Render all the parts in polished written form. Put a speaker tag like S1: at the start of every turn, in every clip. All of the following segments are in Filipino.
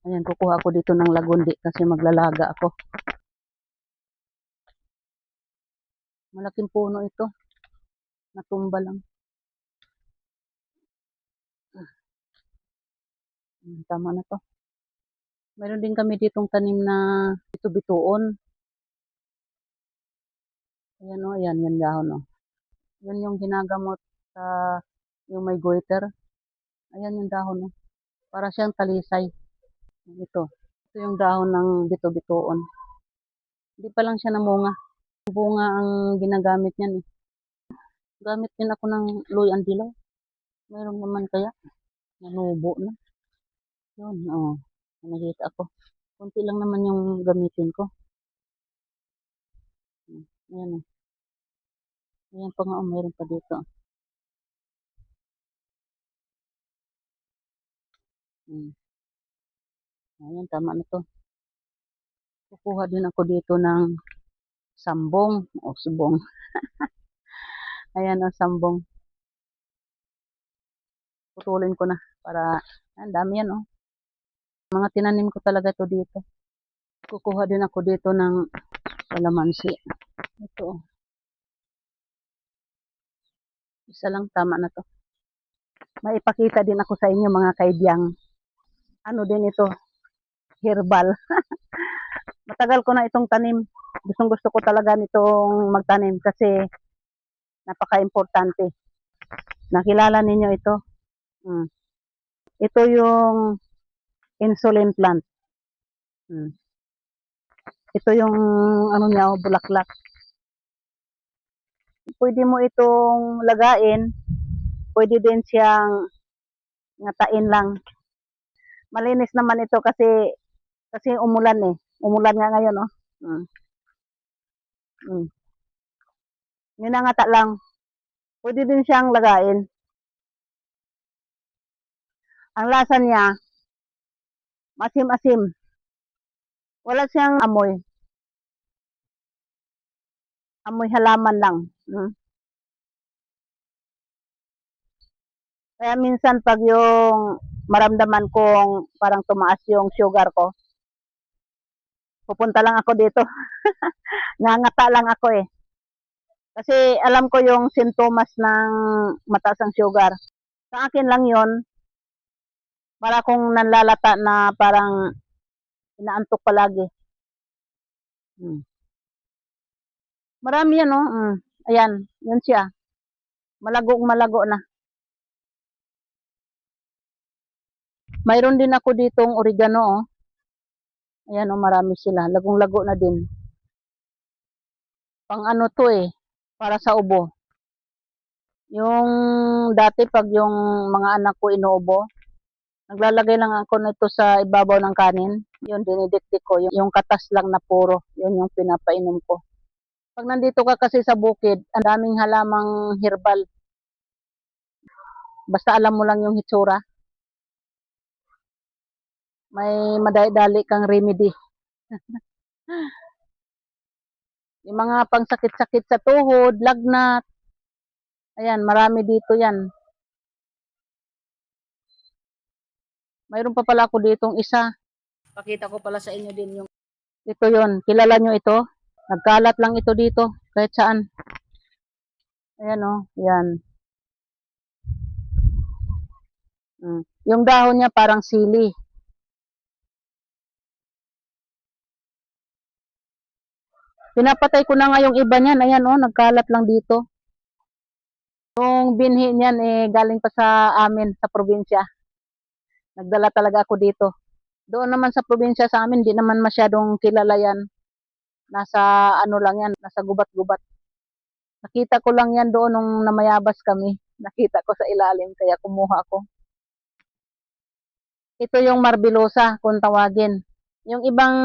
S1: Ayan, kukuha ako dito ng lagundi kasi maglalaga ako. Malaking puno ito. Natumba lang. Tama na to. Meron din kami ditong tanim na bito-bituon. Ayan o, ayan, yan dahon o. Yan yung ginagamot sa yung may goiter. Ayan yung dahon o. Para siyang talisay. Ito. Ito yung dahon ng bito-bituon. Hindi pa lang siya namunga. Bunga ang ginagamit niyan eh. Gamit din ako ng loy and dilaw. Meron naman kaya. Nanubo na. Yun, oh. Nakita ako. Kunti lang naman yung gamitin ko. Ayan o. Ayan pa nga o, meron pa dito. Ayan, tama na to. Kukuha din ako dito ng sambong o subong. Ayan o, sambong. Putulin ko na para, ang dami yan o. Mga tinanim ko talaga to dito. Kukuha din ako dito ng kalamansi. Ito o. Isa lang, tama na to. Maipakita din ako sa inyo mga kaibyang. Ano din ito? Herbal. Matagal ko na itong tanim. Gustong gusto ko talaga nitong magtanim kasi napaka-importante. Nakilala ninyo ito? Ito yung insulin plant. Ito yung ano niya, bulaklak. Pwede mo itong lagain. Pwede din siyang ngatain lang. Malinis naman ito kasi umulan eh. Umulan nga ngayon, no? Ninangata lang. Pwede din siyang lagain. Ang lasa niya, masim-asim. Wala siyang amoy. Amoy halaman lang. Kaya minsan pag yung maramdaman kong parang tumaas yung sugar ko, pupunta lang ako dito. Nangata lang ako eh. Kasi alam ko yung sintomas ng mataas ang sugar. Sa akin lang yon, para kung nanlalata na parang inaantok palagi. Marami yan, no? Ayan, yun siya. Malago na. Mayroon din ako ditong oregano, oh. Ayan, oh, marami sila. Lagong-lago na din. Pang ano to eh, para sa ubo. Yung dati pag yung mga anak ko inuubo, naglalagay lang ako nito sa ibabaw ng kanin. Yun, dinidiktik ko. Yung katas lang na puro. Yun yung pinapainom ko. Pag nandito ka kasi sa bukid, ang daming halamang herbal. Basta alam mo lang yung hitsura. May madali kang remedy. Yung mga pangsakit-sakit sa tuhod, lagnat. Ayan, marami dito yan. Mayroon pa pala ako ditong isa. Pakita ko pala sa inyo din yung ito yon. Kilala nyo ito? Nagkalat lang ito dito. Kahit saan. Ayan o. Yan. Yung dahon niya parang sili. Pinapatay ko na nga yung iba niyan. Ayan o. Nagkalat lang dito. Yung binhi niyan eh galing pa sa amin sa probinsya. Nagdala talaga ako dito. Doon naman sa probinsya sa amin, di naman masyadong kilala yan. Nasa ano lang yan, nasa gubat-gubat. Nakita ko lang yan doon nung namayabas kami. Nakita ko sa ilalim, kaya kumuha ko. Ito yung marbilosa kung tawagin. Yung ibang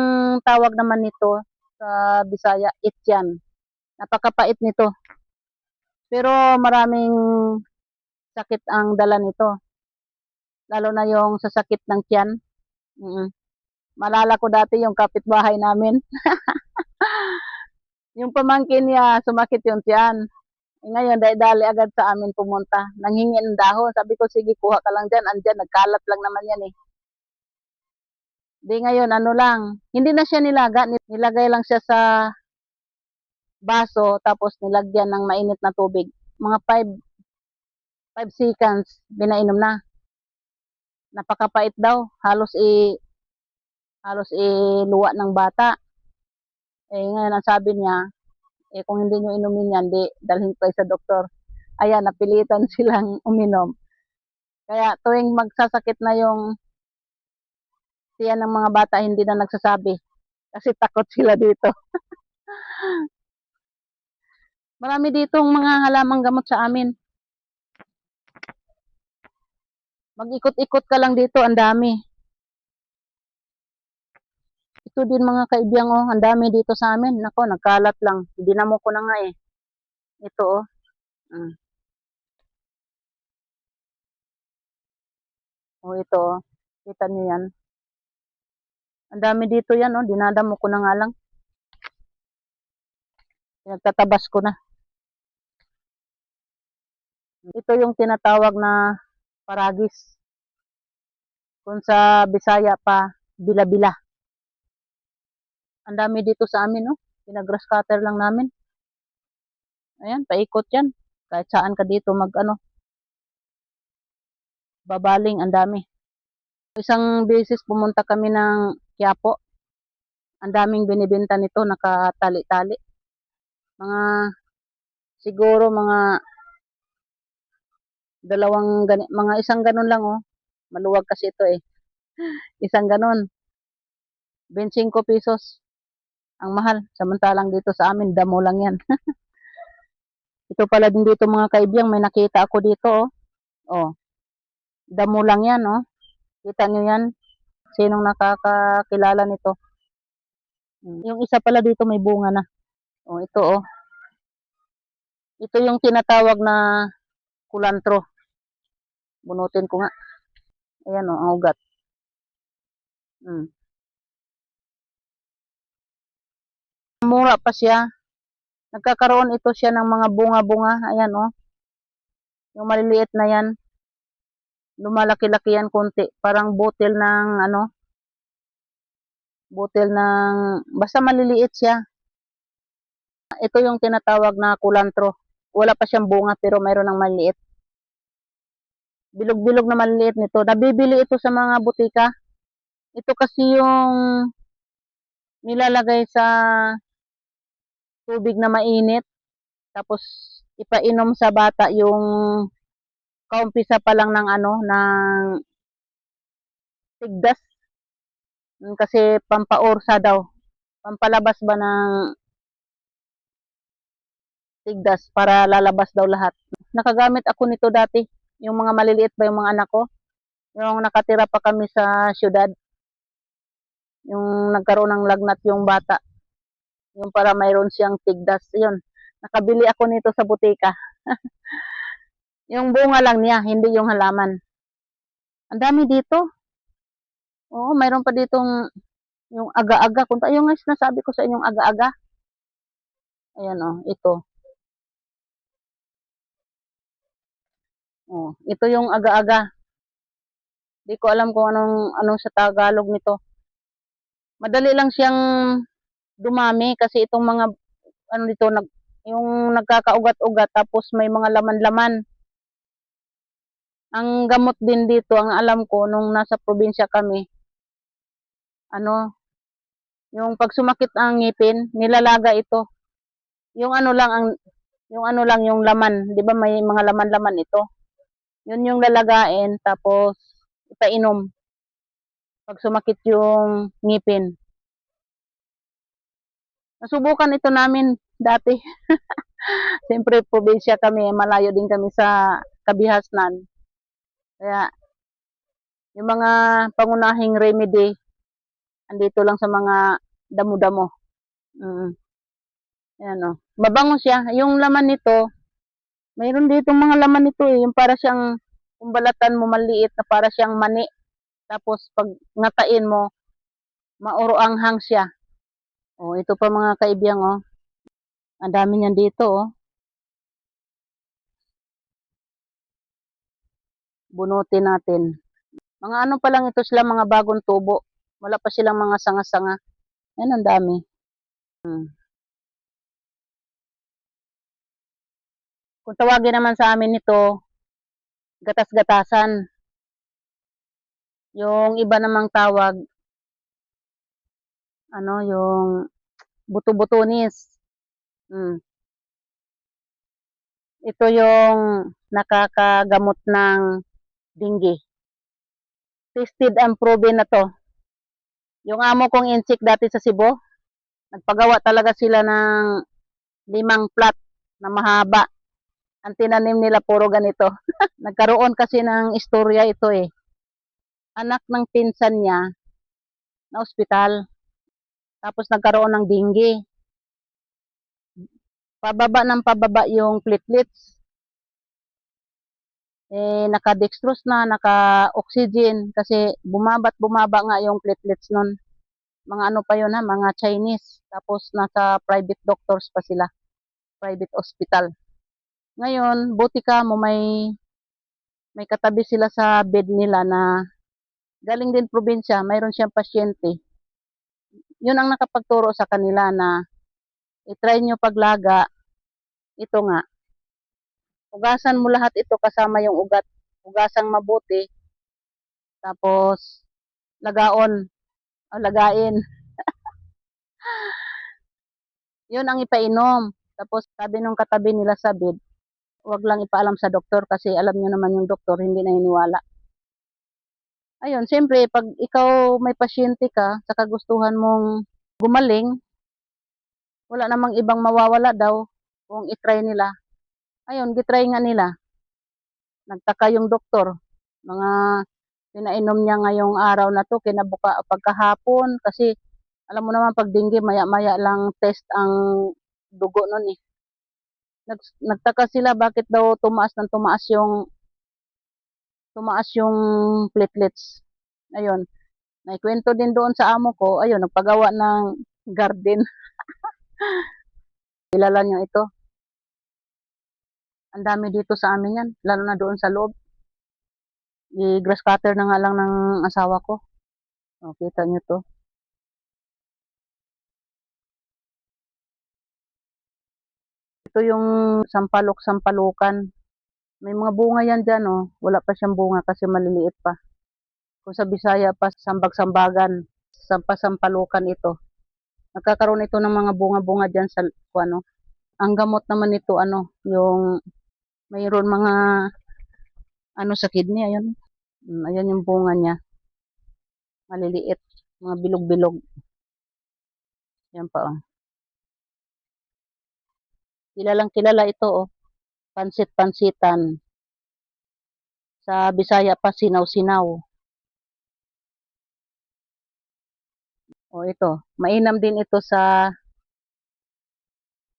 S1: tawag naman nito sa Bisaya, ityan. Napakapait nito. Pero maraming sakit ang dala nito. Lalo na yung sa sakit ng tiyan. Malala ko dati yung kapitbahay namin. Yung pamangkin niya, sumakit yung tiyan. Ngayon, dali agad sa amin pumunta. Nanghingi ng dahon. Sabi ko, sige, kuha ka lang dyan. Andyan, nagkalat lang naman yan eh. Di ngayon, ano lang. Hindi na siya nilaga. Nilagay lang siya sa baso, tapos nilagyan ng mainit na tubig. Mga 5 seconds, binainom na. Napakapait daw. Halos luwa ng bata. Ngayon, ang sabi niya, kung hindi nyo inumin yan, di, dalhin ko sa doktor. Ayan, napilitan silang uminom. Kaya tuwing magsasakit na yung tiyan ng mga bata, hindi na nagsasabi. Kasi takot sila dito. Marami ditong mga halamang gamot sa amin. Mag-ikot-ikot ka lang dito, ang dami. Ito din mga kaibiyang, oh, ang dami dito sa amin. Nako, nagkalat lang. Dinamo ko na nga eh. Ito, oh. Oh, ito, oh. Kita niyo yan. Ang dami dito yan, oh. Dinadamo ko na nga lang. Pinagtatabas ko na. Ito yung tinatawag na paragis. Kung sa Bisaya pa, bila-bila. Ang dami dito sa amin, oh. Pinag-grass cutter lang namin. Ayan, paikot yan. Kahit saan ka dito babaling, ang dami. Isang beses pumunta kami ng Quiapo. Ang daming binibenta nito, nakatali-tali. Siguro mga isang ganun lang, oh. Maluwag kasi ito eh. Isang ganun, 25 pesos. Ang mahal. Samantalang dito sa amin, damo lang yan. Ito pala din dito mga kaibiyang, may nakita ako dito, oh. Oh, damo lang yan, oh. Kita nyo yan? Sinong nakakakilala nito? Yung isa pala dito may bunga na. Oh, ito, oh. Ito yung tinatawag na kulantro. Bunutin ko nga. Ayan, oh, ang ugat. Mura pa siya. Nagkakaroon ito siya ng mga bunga-bunga. Ayan, oh. Yung maliliit na yan. Lumalaki-laki yan konti. Parang butil ng, basta maliliit siya. Ito yung tinatawag na kulantro. Wala pa siyang bunga pero mayroon ng maliit. Bilog-bilog na maliit nito. Nabibili ito sa mga butika. Ito kasi yung nilalagay sa tubig na mainit. Tapos ipainom sa bata yung kaumpisa pa lang ng tigdas. Kasi pampaorsa daw. Pampalabas ba ng tigdas para lalabas daw lahat. Nakagamit ako nito dati. Yung mga maliliit ba yung mga anak ko. Yung nakatira pa kami sa syudad. Yung nagkaroon ng lagnat yung bata. Yung para mayroon siyang tigdas. Yun. Nakabili ako nito sa butika. Yung bunga lang niya, hindi yung halaman. Ang dami dito. Oo, mayroon pa ditong yung aga-aga. Yung nga sinasabi ko sa inyong aga-aga. Ayan, oh, ito. Oh, ito yung aga-aga. Di ko alam kung anong sa Tagalog nito. Madali lang siyang dumami kasi itong mga dito yung nagkakaugat-ugat tapos may mga laman-laman. Ang gamot din dito, ang alam ko nung nasa probinsya kami, yung pag sumakit ang ngipin, nilalaga ito. Yung yung laman, 'di ba may mga laman-laman ito. Yun yung lalagain tapos ipainom pag sumakit yung ngipin. Nasubukan ito namin dati. Siyempre, probinsya kami, malayo din kami sa Kabihasnan. Kaya, yung mga pangunahing remedy, andito lang sa mga damo-damo. Ayan, oh. Mabango siya. Yung laman nito, mayroon dito mga laman nito eh. Yung para siyang, kung balatan mo maliit na para siyang mani. Tapos, pag ngatain mo, mauroanghang siya. Oh, ito pa mga kaibiyang, oh. Ang dami niyan dito, oh. Bunutin natin. Mga ano pa lang ito sila, mga bagong tubo. Wala pa silang mga sanga-sanga. Yan, ang dami. Kung tawagin naman sa amin ito, gatas-gatasan. Yung iba namang tawag, yung buto-butunis. Ito yung nakakagamot ng dengue. Tested and proven na to. Yung amo kong insik dati sa Cebu, nagpagawa talaga sila ng 5 plat na mahaba. Ang tinanim nila puro ganito. Nagkaroon kasi ng istorya ito eh. Anak ng pinsan niya na ospital. Tapos nagkaroon ng dengue. Pababa ng pababa yung platelets. Naka-dextrose na, naka-oxygen kasi bumaba nga yung platelets nun. Mga ano pa yun ha, mga Chinese. Tapos nasa private doctors pa sila, private hospital. Ngayon, buti ka mo may katabi sila sa bed nila na galing din probinsya, mayroon siyang pasyente. Yun ang nakapagturo sa kanila na i-try nyo paglaga, ito nga, hugasan mo lahat ito kasama yung ugat. Hugasang mabuti. Tapos, lagain. Yun ang ipainom. Tapos, sabi nung katabi nila sa bed, huwag lang ipaalam sa doktor kasi alam nyo naman yung doktor, hindi naniniwala. Ayun, siyempre, pag ikaw may pasyente ka, sa kagustuhan mong gumaling, wala namang ibang mawawala daw kung itry nila. Ayun, gitry nga nila. Nagtaka yung doktor. Mga pinainom niya ngayong araw na to, pagkahapon, kasi alam mo naman pag dengue, maya-maya lang test ang dugo nun eh. Nagtaka sila bakit daw tumaas yung platelets. Ayun, naikwento din doon sa amo ko, ayun, nagpagawa ng garden. Kilala niyo ito? Ang dami dito sa amin yan, lalo na doon sa loob. I-grass cutter na nga lang ng asawa ko. O, kita niyo to. Ito yung sampalok-sampalukan. May mga bunga yan dyan, oh. Wala pa siyang bunga kasi maliliit pa. Kung sa Bisaya pa, sambag-sambagan. Sampasampalukan ito. Nagkakaroon ito ng mga bunga-bunga dyan sa, ano. Ang gamot naman nito, yung mayroon mga, sa kidney, ayun. Ayan yung bunga niya. Maliliit. Mga bilog-bilog. Yan pa, oh. Kilalang kilala ito, oh. Pansit-pansitan. Sa Bisaya pa, sinaw-sinaw. O ito, mainam din ito sa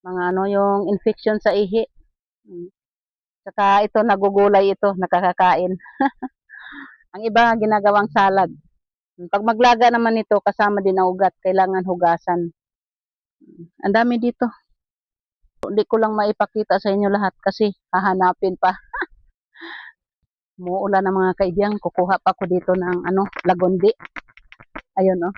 S1: mga yung infection sa ihi. Saka ito, nagugulay ito, nakakakain. Ang iba ginagawang salad. Pag maglaga naman ito, kasama din ang ugat, kailangan hugasan. Ang dami dito. Hindi ko lang maipakita sa inyo lahat kasi hahanapin pa. Muulan ng mga kaibigan, kukuha pa ako dito ng lagondi. Ayun, oh.